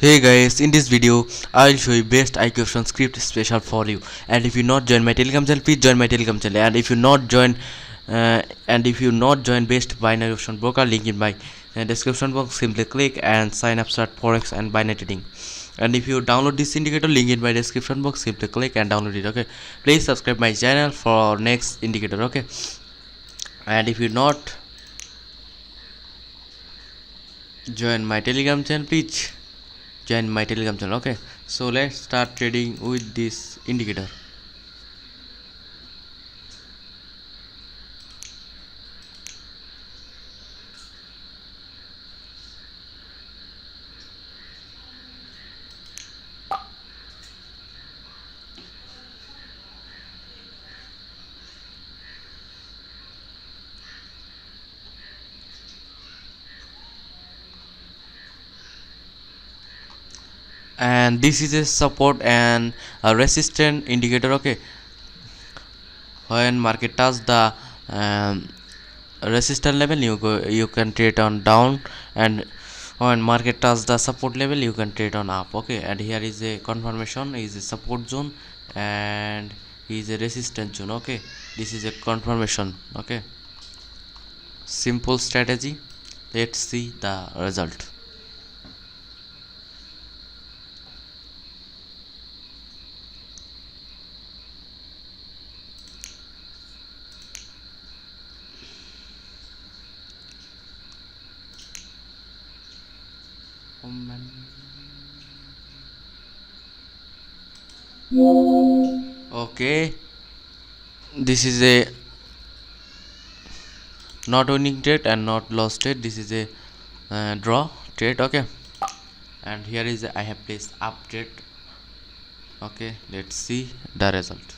Hey guys, in this video I'll show you best IQ option script special for you. And if you not join my Telegram channel, please join my Telegram channel. And if you not join best binary option broker, link in my description box. Simply click and sign up, start forex and binary trading. And if you download this indicator, link in my description box. Simply click and download it. Okay, please subscribe my channel for next indicator. Okay, and if you not join my Telegram channel, please join my Telegram channel. Okay, so let's start trading with this indicator. And this is a support and a resistance indicator. Okay, when market touch the resistance level, you can trade on down, and when market touch the support level, you can trade on up. Okay, and here is a confirmation, is a support zone and is a resistance zone. Okay, this is a confirmation. Okay, simple strategy. Let's see the result. Okay, this is a not winning trade and not lost trade. This is a draw trade. Okay, and here is I have placed up trade. Okay, let's see the result.